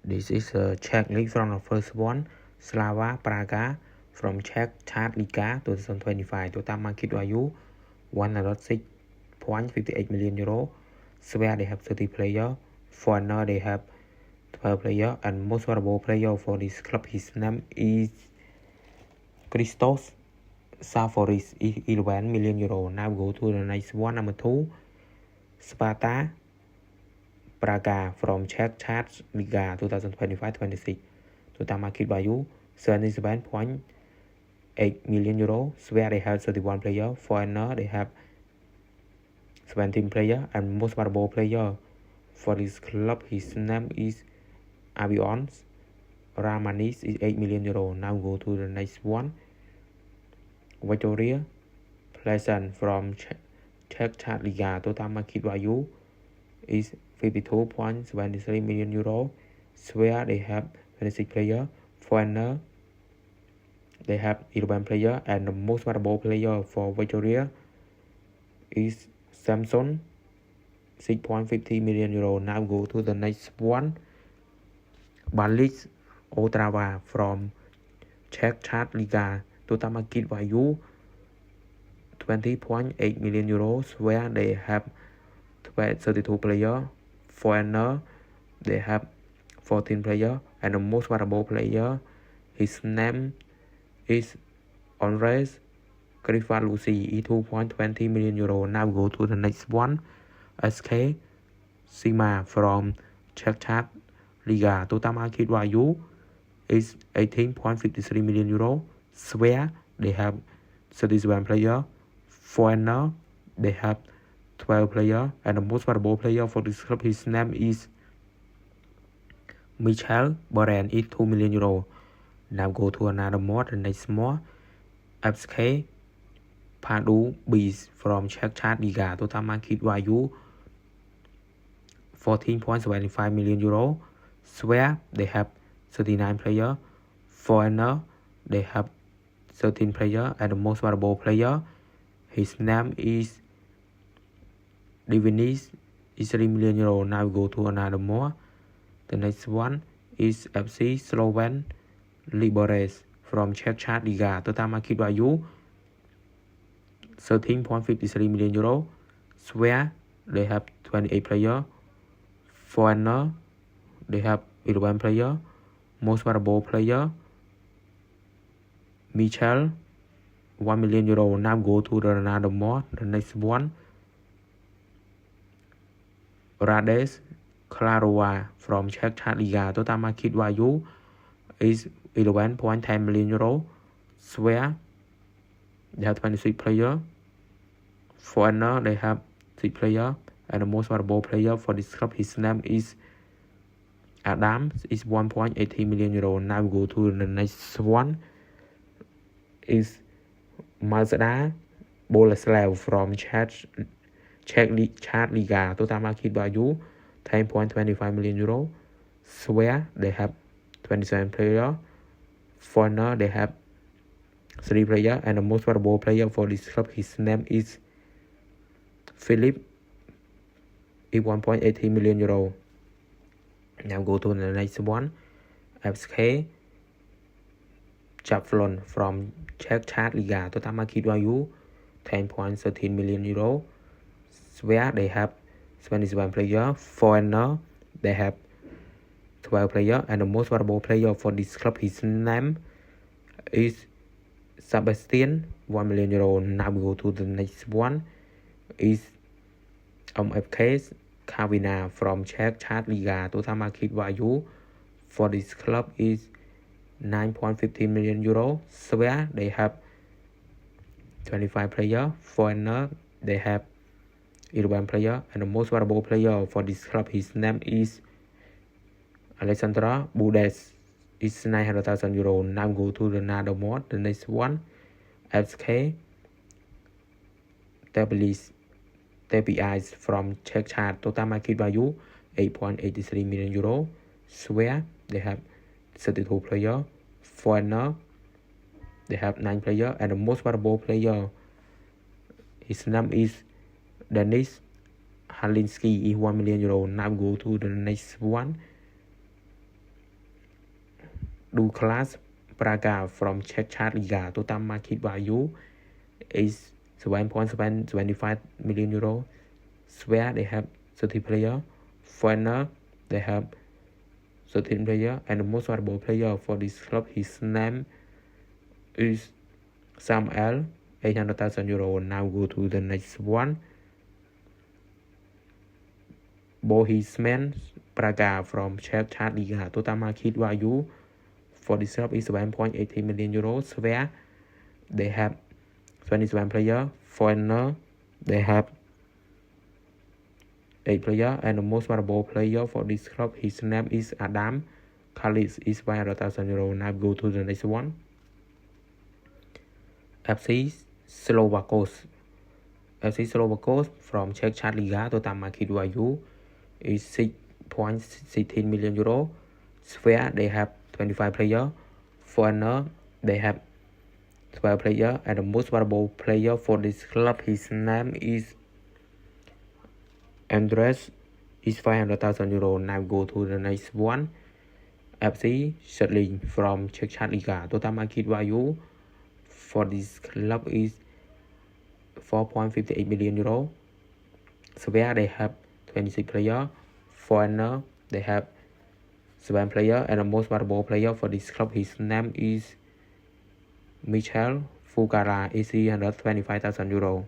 This is a Czech league from the first one, Slava Praga from Czech Third Liga 2025. Total market value 106.58 million euro. Swear they have 30 players. Foreigner they have 12 players, and most valuable player for this club, his name is Christos Saforis, 11 million euro. Now go to the next one, number 2, Sparta Praga from Czech Third Liga 2025-26. Total market value 77.8 million euro. Swear they have 31 players. Foreigner they have 17 players, and most valuable player for this club, his name is Avions Ramanis, is 8 million euro. Now go to the next one, Victoria Pleasant from Czech Third Liga. Total market value is 52.73 million euro. Swear they have 26 players. Foreigner they have 11 players, and the most valuable player for Victoria is Samson, 6.50 million euro. Now go to the next one, Balis Otrava from Czech Third Liga. Total market value 20.8 million euros, where they have 32 players. Foreigner they have 14 players, and the most valuable player, his name is Andres Grifalusi, 2.20 million euro. Now go to the next one, SK Sima from Czech Third Liga. Total market value is 18.53 million euro. Swear they have 31 players. Foreigner they have 12 players, and the most valuable player for this club, his name is Michael Boren, is 2 million euro. Now go to another mod, the next mod, FK Padu Bees from Czech Third Liga. Total market value 14.75 million euro. Swear they have 39 players. Foreigner they have 13 players, and the most valuable player, his name is Divinis, is 3 million euro. Now go to another more. The next one is FC Slovan Liberec from Czech Third Liga. Total market value 13.53 million euro. Swear they have 28 players. Foreigner they have 11 players. Most valuable player, Michel, 1 million euro. Now go to another more. The next one, Rades Klarova from Czech Third Liga. Total market value is 11.10 million euro. Swear they have 26 players. Foreigner they have 6 players, and the most valuable player for this club, his name is Adams, is 1.80 million euro. Now go to the next one, is Mazda Boleslav from Czech Third Liga. Total market value 10.25 million euro. Swear they have 27 players. Foreigner they have 3 players, and the most valuable player for this club, his name is Philip, is 1.80 million euro. Now go to the next one, FK Jablon from Czech Third Liga. Total market value 10.13 million euro. Swear they have 27 players. Foreigner they have 12 players, and the most valuable player for this club, his name is Sebastian, 1 million euro. Now we go to the next one, is FK Kavina from Czech Third Liga. Total market value for this club is 9.15 million euro. Swear they have 25 players. Foreigner they have 11 players, and the most valuable player for this club, his name is Alexandra Budes, is 900,000 euro. Now go to another mod, the next one, FK TPIs from Czech Third. Total market value 8.83 million euro. Swear they have 32 players. Foreigner they have 9 players, and the most valuable player, his name is Denis Halinsky, is 1 million euro. Now go to the next one, Douglas Braga from Czech Liga. Total market value is 7.725 million euro. Swear they have 30 players. Foreigner they have 13 players, and the most valuable player for this club, his name is Samuel, 800,000 euro. Now go to the next one. Bohemian Braga from Czech Liga. Total market value for this club is 1.80 million euros. Where they have 27 players. Foreigner they have 8 players, and the most valuable player for this club, his name is Adam Kalis, is 100,000 euro. Now go to the next one. FC Slovakos. FC Slovakos from Czech Liga. Total market value is 6.16 million euro. Sphere they have 25 players. Foreigner they have 12 players, and the most valuable player for this club, his name is Andres, is 500,000 euro. Now go to the next one. FC Stirling from Czech Liga. Total market value for this club is 4.58 million euro. Sphere they have 26 players. Foreigner they have 7 players, and the most valuable player for this club, his name is Michel Fugara, is 325,000 euro.